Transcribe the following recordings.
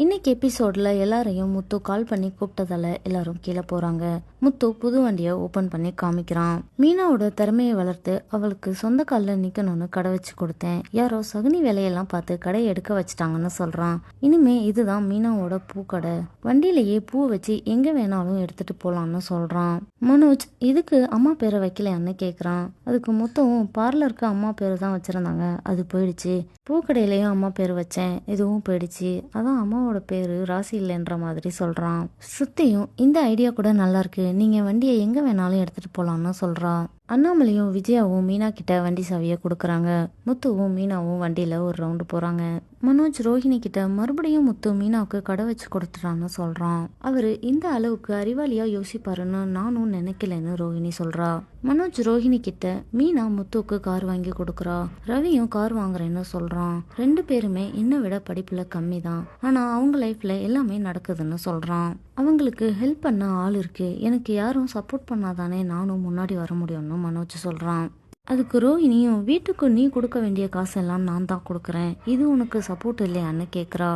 இன்னைக்கு எபிசோட்ல எல்லாரையும் முத்து கால் பண்ணி கூப்பிட்டதால எல்லாரும் கீழே போறாங்க. முத்து புது வண்டியை ஓபன் பண்ணி காமிக்கிறான். மீனாவோட திறமையை வளர்த்து அவளுக்கு சொந்த காலில் நிக்கணும்னு கடை வச்சு கொடுத்தேன். யாரோ சகுனி வேலையெல்லாம் பார்த்து கடையை எடுக்க வச்சுட்டாங்கன்னு சொல்றான். இனிமே இதுதான் மீனாவோட பூக்கடை. வண்டியிலேயே பூ வச்சு எங்க வேணாலும் எடுத்துட்டு போலாம்னு சொல்றான். மனோஜ் இதுக்கு அம்மா பேரை வைக்கலையான்னு கேக்குறான். அதுக்கு முத்துவும் பார்லருக்கு அம்மா பேரு தான் வச்சிருந்தாங்க, அது போயிடுச்சு. பூக்கடையிலயும் அம்மா பேர் வச்சேன், இதுவும் போயிடுச்சு. அதான் அம்மாவோட பேரு ராசி இல்லைன்ற மாதிரி சொல்றான். சுத்தியும் இந்த ஐடியா கூட நல்லா இருக்கு, நீங்க வண்டியை எங்க வேணாலும் எடுத்துட்டு போலாம்னு சொல்றா. அண்ணாமலையும் விஜயாவும் மீனா கிட்ட வண்டி சாவியை கொடுக்குறாங்க. முத்துவும் மீனாவும் வண்டியில ஒரு ரவுண்டு போறாங்க. மனோஜ் ரோஹிணி கிட்ட மறுபடியும் முத்து மீனாவுக்கு கடை வச்சு கொடுத்துட்டான்னு சொல்றான். அவரு இந்த அளவுக்கு அறிவாளியா யோசிப்பாருன்னு நானும் நினைக்கலன்னு ரோஹிணி சொல்றா. மனோஜ் ரோஹிணி கிட்ட மீனா முத்துவுக்கு கார் வாங்கி கொடுக்குறா. ரவியும் கார் வாங்குறேன்னு சொல்றான். ரெண்டு பேருமே என்னை விட படிப்புல கம்மி தான், ஆனா அவங்க லைஃப்ல எல்லாமே நடக்குதுன்னு சொல்றான். அவங்களுக்கு ஹெல்ப் பண்ண ஆள் இருக்கு, எனக்கு யாரும் சப்போர்ட் பண்ணாதானே நானும் முன்னாடி வர முடியும்னு மனோஜ் சொல்றான். அதுக்கு ரோஹிணியும் வீட்டுக்கு நீ கொடுக்க வேண்டிய காசெல்லாம் நான் தான் கொடுக்குறேன், இது உனக்கு சப்போர்ட் இல்லையான்னு கேட்குறா.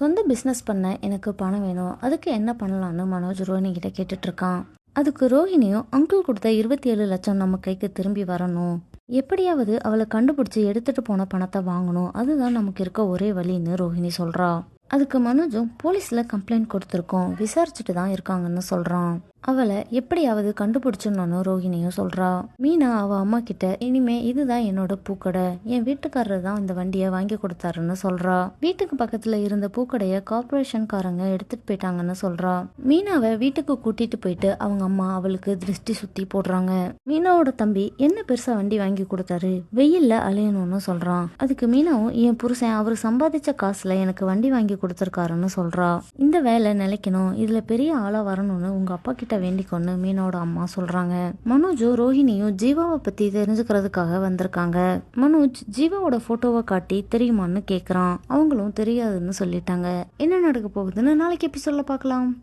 சொந்த பிஸ்னஸ் பண்ண எனக்கு பணம் வேணும், அதுக்கு என்ன பண்ணலான்னு மனோஜ் ரோஹிணி கிட்ட கேட்டுட்டு இருக்கான். அதுக்கு ரோஹிணியும் அங்கிள் கொடுத்த 27 லட்சம் நம்ம கைக்கு திரும்பி வரணும், எப்படியாவது அவளை கண்டுபிடிச்சி எடுத்துட்டு போன பணத்தை வாங்கணும், அதுதான் நமக்கு இருக்க ஒரே வழின்னு ரோஹிணி சொல்றா. அதுக்கு மனோஜும் போலீஸ்ல கம்ப்ளைண்ட் கொடுத்துருக்கோம், விசாரிச்சுட்டு தான் இருக்காங்கன்னு சொல்றான். அவளை எப்படியாவது கண்டுபிடிச்சிடணும்னு ரோஹிணியும் சொல்றா. மீனா அவ அம்மா கிட்ட இனிமே இதுதான் என்னோட பூக்கடை, என் வீட்டுக்காரர் தான் இந்த வண்டியை வாங்கி கொடுத்தாருன்னு சொல்றா. வீட்டுக்கு பக்கத்துல இருந்த பூக்கடைய கார்பரேஷன் காரங்க எடுத்துட்டு போயிட்டாங்கன்னு சொல்றா. மீனாவை வீட்டுக்கு கூட்டிட்டு போயிட்டு அவங்க அம்மா அவளுக்கு திருஷ்டி சுத்தி போடுறாங்க. மீனாவோட தம்பி என்ன பெருசா வண்டி வாங்கி கொடுத்தாரு, வெயில்ல அலையணும்னு சொல்றான். அதுக்கு மீனாவும் என் புருஷன் அவர் சம்பாதிச்ச காசுல எனக்கு வண்டி வாங்கி கொடுத்துருக்காருன்னு சொல்றா. இந்த வேலை நிலைக்கணும், இதுல பெரிய ஆளா வரணும்னு உங்க அப்பா கிட்ட வேண்டிக்கொண்டு மீனோட அம்மா சொல்றாங்க. மனோஜும் ரோஹிணியும் ஜீவாவை பத்தி தெரிஞ்சுக்கிறதுக்காக வந்திருக்காங்க. மனோஜ் ஜீவாவோட போட்டோவை காட்டி தெரியுமான்னு கேக்குறான். அவங்களும் தெரியாதுன்னு சொல்லிட்டாங்க. என்ன நடக்க போகுதுன்னு நாளைக்கு எபிசோட்ல பார்க்கலாம்.